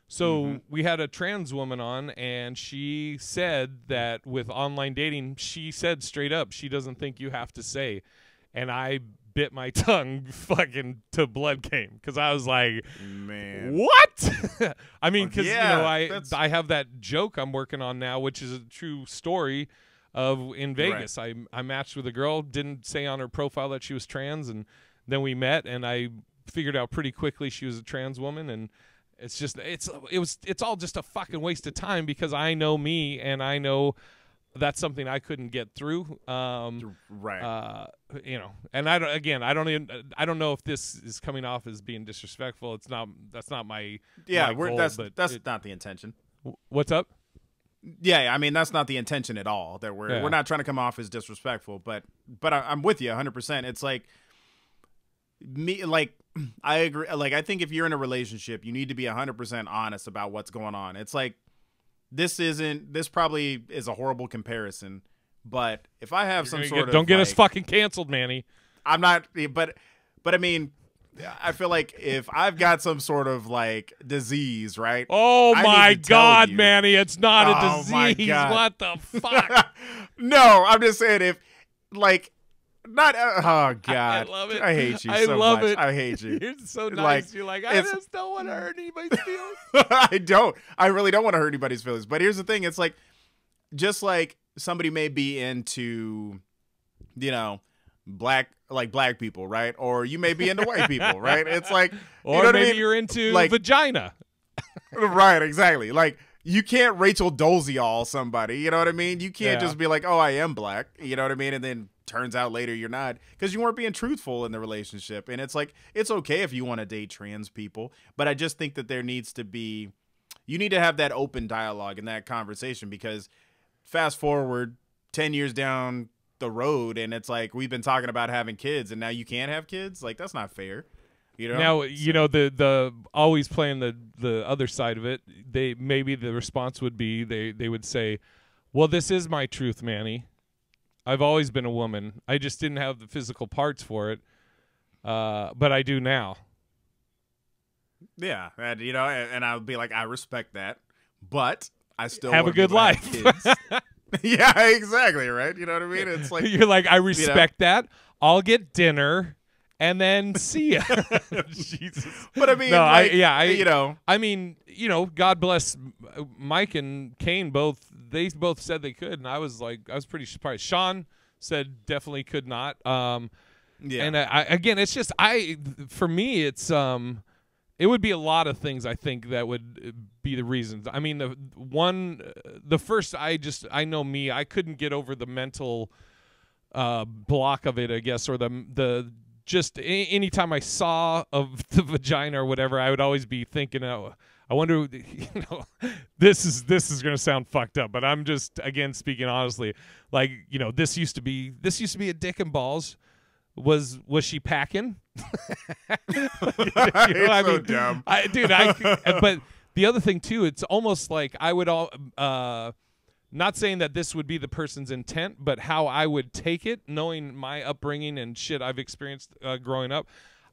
So we had a trans woman on, and she said that with online dating, she said straight up, she doesn't think you have to say. And I bit my tongue fucking to blood came, because I was like, man, what? I mean, because, you know, I have that joke I'm working on now, which is a true story of in Vegas. Right. I matched with a girl, didn't say on her profile that she was trans, and then we met, and I figured out pretty quickly she was a trans woman, and it's all just a fucking waste of time, because I know me, and I know that's something I couldn't get through. Right. You know, and I don't know if this is coming off as being disrespectful. That's not my goal, that's not the intention. What's up? Yeah, I mean, that's not the intention at all. That we're not trying to come off as disrespectful, but I'm with you 100%. It's like me, like, I agree. Like, I think if you're in a relationship, you need to be 100% honest about what's going on. It's like, this probably is a horrible comparison, but if I have don't get us fucking canceled, Manny. I'm not, but I mean, I feel like if I've got some sort of like disease, right? Oh my God, Manny, it's not a disease. My God. What the fuck? No, I'm just saying, if like, not oh God, I love it. I hate you. I so love much. it. I hate you. You're so nice. You're like, I just don't want to hurt anybody's feelings. I don't. I really don't want to hurt anybody's feelings. But here's the thing: it's like, just like somebody may be into, you know, black people, right? Or you may be into white people, right? It's like, or you know maybe I mean? You're into like, vagina. Right? Exactly. Like, you can't Rachel Dolezal somebody. You know what I mean? You can't just be like, oh, I am black. You know what I mean? And then turns out later you're not, because you weren't being truthful in the relationship. And it's like, it's okay if you want to date trans people, but I just think that you need to have that open dialogue and that conversation, because fast forward 10 years down the road and it's like, we've been talking about having kids and now you can't have kids. Like, that's not fair. You know? Now, you know, the always playing the other side of it, maybe the response would be, they would say, well, this is my truth, Manny. I've always been a woman. I just didn't have the physical parts for it, but I do now. Yeah, and, you know, and I would be like, I respect that, but I still have a good life. Kids. Yeah, exactly, right? You know what I mean? It's like, you're like, I respect that. I'll get dinner, and then see ya. Jesus. But I mean, No, like, you know. I mean, you know, God bless Mike and Kane both. They both said they could, and I was pretty surprised. Sean said definitely could not. Yeah. And again, it's just for me, it's it would be a lot of things I think that would be the reasons. I mean, the first, I know me, I couldn't get over the mental block of it, I guess, or the just anytime I saw of the vagina or whatever, I would always be thinking, oh, I wonder, you know, this is going to sound fucked up, but I'm just, again, speaking honestly, like, you know, this used to be a dick and balls. Was she packing? You know what I mean? Dumb. But the other thing too, it's almost like I would not saying that this would be the person's intent, but how I would take it, knowing my upbringing and shit I've experienced growing up,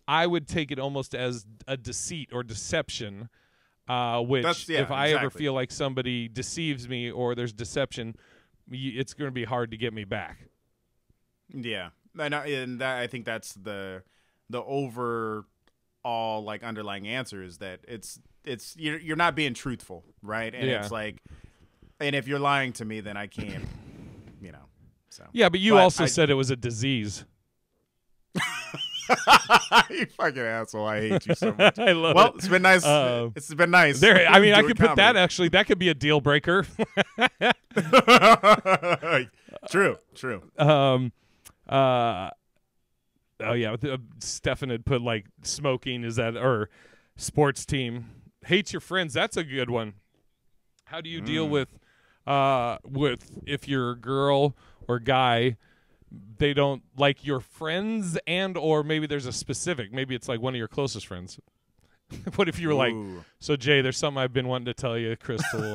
I would take it almost as a deceit or deception. Which, if I ever feel like somebody deceives me or there's deception, it's going to be hard to get me back. Yeah. And I think that's the overall like underlying answer is that it's you're not being truthful, right? And it's like, and if you're lying to me, then I can't, you know. So yeah, but you also said it was a disease. You fucking asshole! I hate you so much. I love it. Well, it's been nice. It's been nice. There, I mean, I could put that actually. That could be a deal breaker. True. Oh yeah, Stefan had put like smoking or sports team hates your friends. That's a good one. How do you deal with if you're a girl or guy, they don't like your friends, and or maybe there's a specific, maybe it's like one of your closest friends. What if you were like, so Jay, there's something I've been wanting to tell you, Crystal.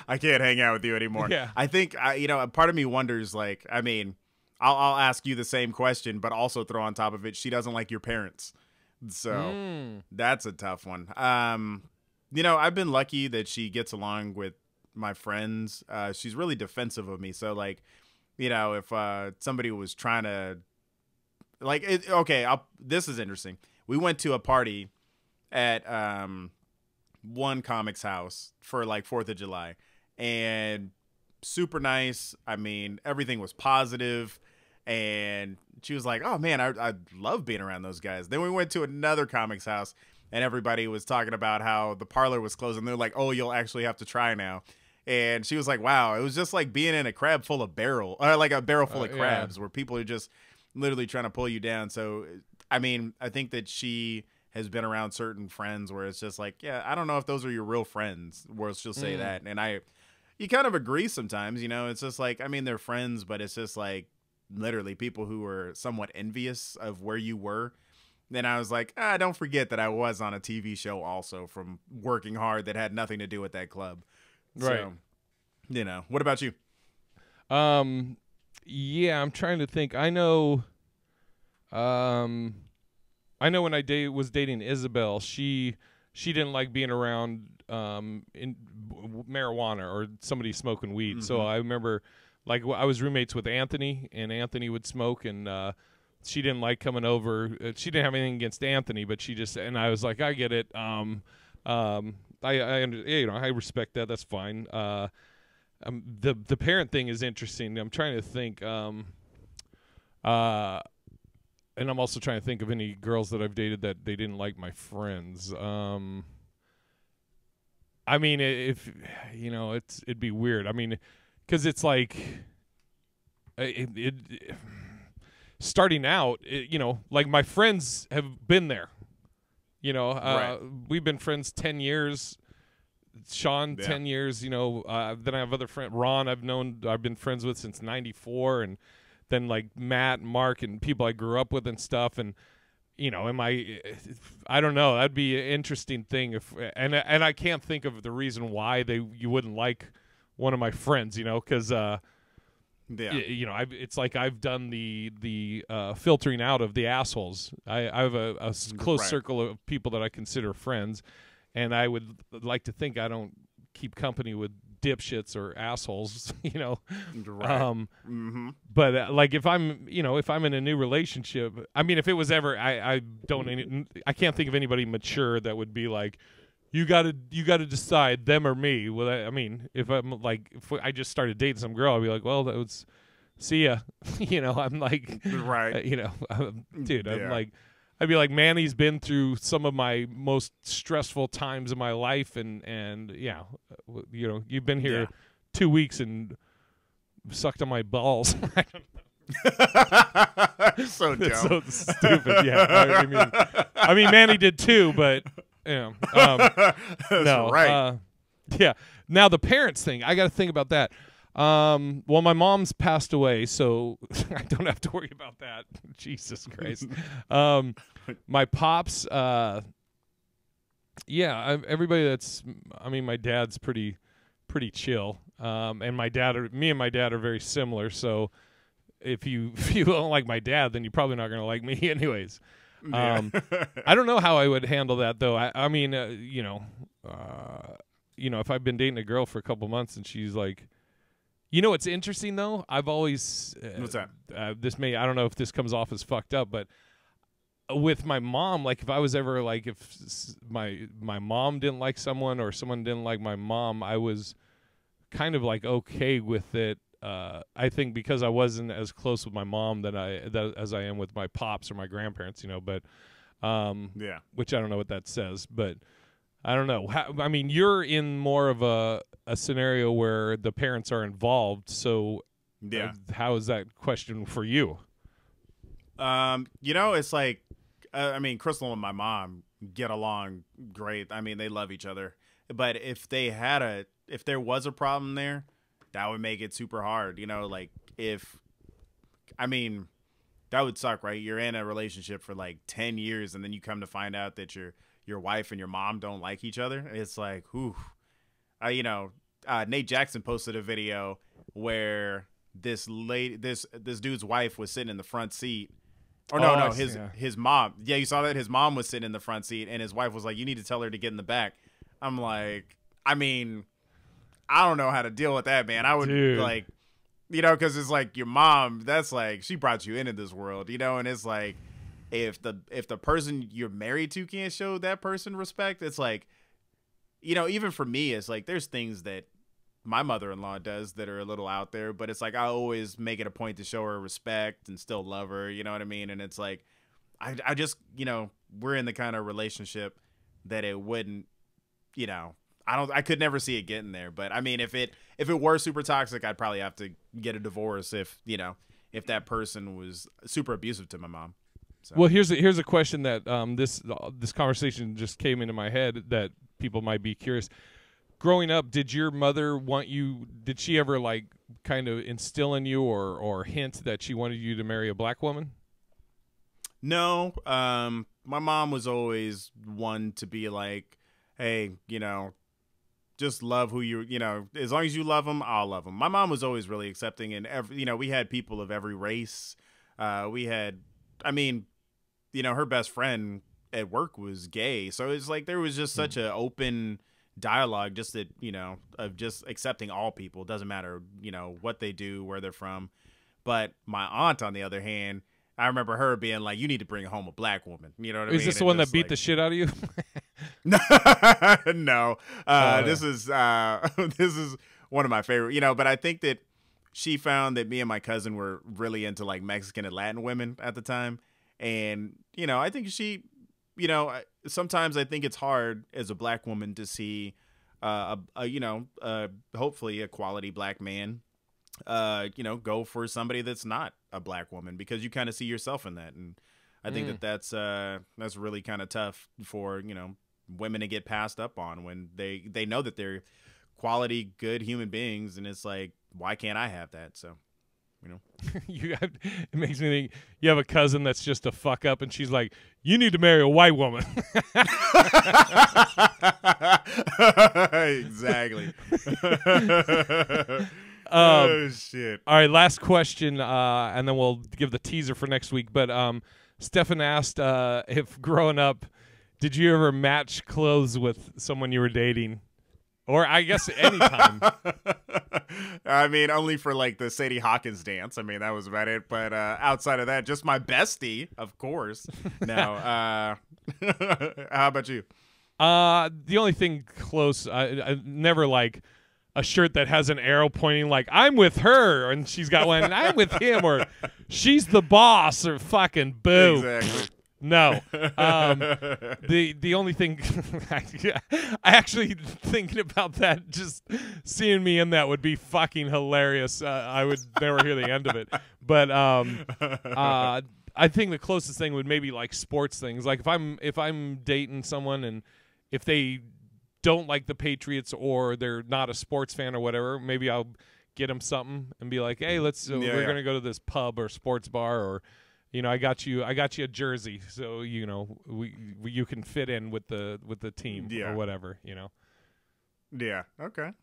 I can't hang out with you anymore. Yeah. I think part of me wonders, like, I mean, I'll ask you the same question, but also throw on top of it, she doesn't like your parents. So that's a tough one. You know, I've been lucky that she gets along with my friends. She's really defensive of me. So, like, you know, if somebody was trying to, like, this is interesting. We went to a party at one comic's house for, like, 4th of July. And super nice. I mean, everything was positive. And she was like, oh, man, I love being around those guys. Then we went to another comic's house, and everybody was talking about how the parlor was closed. And they're like, oh, you'll actually have to try now. And she was like, wow, it was just like being in a crab full of like a barrel full of crabs where people are just literally trying to pull you down. So, I mean, I think that she has been around certain friends where it's just like, yeah, I don't know if those are your real friends, where she'll say that. And you kind of agree sometimes, you know, it's just like, I mean, they're friends, but it's just like literally people who are somewhat envious of where you were. Then I was like, don't forget that I was on a TV show also from working hard that had nothing to do with that club. Right. So, you know, what about you? Yeah, I'm trying to think. I know when I was dating Isabel, she didn't like being around in marijuana or somebody smoking weed. So I remember, like, I was roommates with Anthony, and Anthony would smoke, and she didn't like coming over. She didn't have anything against Anthony, but and I was like, I get it. I respect that. That's fine. The parent thing is interesting. I'm trying to think. And I'm also trying to think of any girls that I've dated that they didn't like my friends. I mean, if you know, it'd be weird. I mean, because it's like starting out. You know, like my friends have been there. You know, right. We've been friends 10 years. Sean, 10 years. You know, then I have other friend Ron. I've been friends with since '94, and then like Matt, and Mark, and people I grew up with and stuff. And you know, I don't know. That'd be an interesting thing and I can't think of the reason why you wouldn't like one of my friends. You know, because you know, it's like I've done the filtering out of the assholes. I have a close circle of people that I consider friends, and I would like to think I don't keep company with dipshits or assholes, you know. Right. But like if I'm in a new relationship, I mean, if it was ever, I can't think of anybody mature that would be like, you gotta decide them or me. Well, I mean, if I just started dating some girl, I'd be like, well, that was, see ya. You know, I'm like, Right. Dude, I'm Yeah. like, I'd be like, Manny's been through some of my most stressful times in my life, and yeah, you know, you've been here 2 weeks and sucked on my balls. So dumb. It's so stupid. Yeah, I mean, Manny did too, but yeah, That's no, right. yeah. Now the parents thing, I got to think about that. Well, my mom's passed away, so I don't have to worry about that. Jesus Christ. My pops, everybody my dad's pretty chill. And me and my dad are very similar. So if you don't like my dad, then you're probably not going to like me anyways. I don't know how I would handle that though. I mean, if I've been dating a girl for a couple months and she's like, you know, what's interesting though? I've always What's that? I don't know if this comes off as fucked up, but with my mom, like if I was ever like if my mom didn't like someone or someone didn't like my mom, I was kind of like okay with it. I think because I wasn't as close with my mom as I am with my pops or my grandparents, you know. But which I don't know what that says, but I don't know. I mean, you're in more of a scenario where the parents are involved. So, how is that question for you? It's like, I mean, Crystal and my mom get along great. I mean, they love each other. But if there was a problem there, that would make it super hard. You know, like that would suck, right? You're in a relationship for like 10 years and then you come to find out that your wife and your mom don't like each other. It's like, whew. Nate Jackson posted a video where this dude's wife was sitting in the front seat. Or his mom. Yeah, you saw that? His mom was sitting in the front seat and his wife was like, you need to tell her to get in the back. I'm like, I mean, I don't know how to deal with that, man. I would like, because it's like your mom, that's like, she brought you into this world, and it's like, if the person you're married to can't show that person respect, it's like, even for me, it's like there's things that my mother-in-law does that are a little out there, but it's like I always make it a point to show her respect and still love her, you know what I mean? And it's like I just, we're in the kind of relationship that it wouldn't, I could never see it getting there. But I mean, if it were super toxic, I'd probably have to get a divorce if that person was super abusive to my mom. So. Well, here's a question that this conversation just came into my head that people might be curious. Growing up, did your mother did she ever like kind of instill in you or hint that she wanted you to marry a black woman? No. My mom was always one to be like, hey, just love who as long as you love them, I'll love them. My mom was always really accepting, and we had people of every race. We had, her best friend at work was gay. So it's like there was just such an open dialogue, just that, of just accepting all people. Doesn't matter, what they do, where they're from. But my aunt, on the other hand, I remember her being like, you need to bring home a black woman. You know what I mean? Is this the one that beat the shit out of you? No. This is one of my favorite, but I think that she found that me and my cousin were really into like Mexican and Latin women at the time. And, I think she, sometimes I think it's hard as a black woman to see, hopefully a quality black man, go for somebody that's not a black woman, because you kind of see yourself in that. And I think that's really kind of tough for, women to get passed up on when they know that they're quality, good human beings. And it's like, why can't I have that? So, it makes me think you have a cousin that's just a fuck up and she's like, you need to marry a white woman. Exactly. Oh shit. All right, last question, and then we'll give the teaser for next week. But Stefan asked if growing up, did you ever match clothes with someone you were dating? Or I guess anytime. I mean, only for like the Sadie Hawkins dance. I mean, that was about it. But outside of that, just my bestie, of course. Now, how about you? The only thing close, I never like a shirt that has an arrow pointing like I'm with her, and she's got one, and I'm with him, or she's the boss, or fucking boo. Exactly. No. The only thing I actually thinking about that, just seeing me in that would be fucking hilarious. I would never hear the end of it. But I think the closest thing would maybe like sports things. Like if I'm dating someone and if they don't like the Patriots or they're not a sports fan or whatever, maybe I'll get them something and be like, hey, we're gonna go to this pub or sports bar, or I got you a jersey, so you can fit in with the team or whatever. Yeah. Okay. I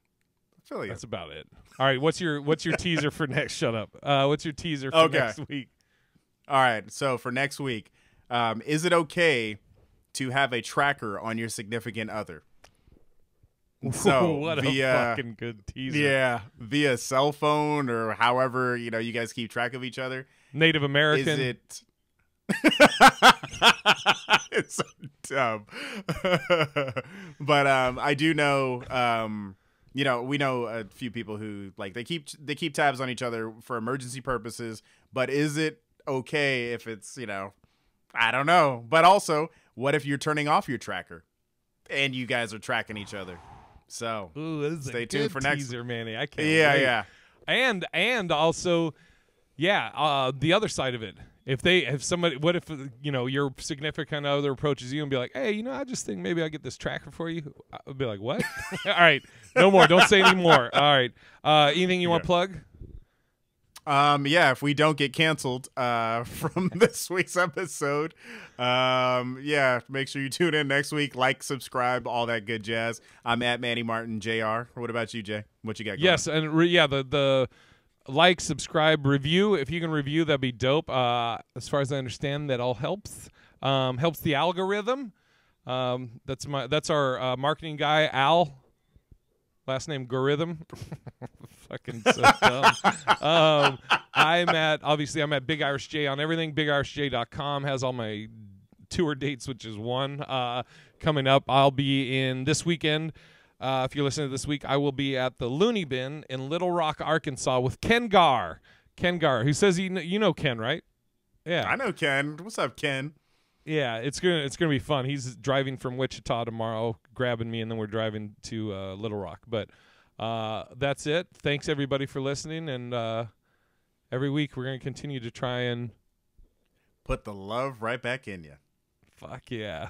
feel you. That's about it. All right. What's your teaser for next? Shut up. What's your teaser for next week? All right. So for next week, is it okay to have a tracker on your significant other? So what a fucking good teaser. Yeah, via cell phone or however you guys keep track of each other. Native American. Is it? It's so dumb. But I do know. We know a few people who like they keep tabs on each other for emergency purposes. But is it okay if it's I don't know. But also, what if you're turning off your tracker and you guys are tracking each other? So stay tuned for next teaser, Manny. I can't. Yeah. And also, the other side of it. If somebody, what if your significant other approaches you and be like, hey, I just think maybe I'll get this tracker for you. I'll be like, what? All right, no more. Don't say any more. All right. Anything you want to plug? If we don't get canceled from this week's episode, make sure you tune in next week. Like, subscribe, all that good jazz. I'm at Manny Martin JR. What about you, Jay? What you got going? Yes, and the like, subscribe, review. If you can review, that'd be dope. As far as I understand, that all helps. Helps the algorithm. That's our marketing guy, Al. Last name Gorhythm. Fucking so dumb. I'm at Big Irish J on everything. BigIrishJ.com has all my tour dates, which is one coming up. I'll be in this weekend. If you're listening to this week, I will be at the Looney Bin in Little Rock, Arkansas with Ken Gar. Ken Gar, who says you know Ken, right? Yeah, I know Ken. What's up, Ken? Yeah, it's gonna be fun. He's driving from Wichita tomorrow, grabbing me, and then we're driving to Little Rock. But that's it. Thanks everybody for listening, and every week we're gonna continue to try and put the love right back in you. Fuck yeah.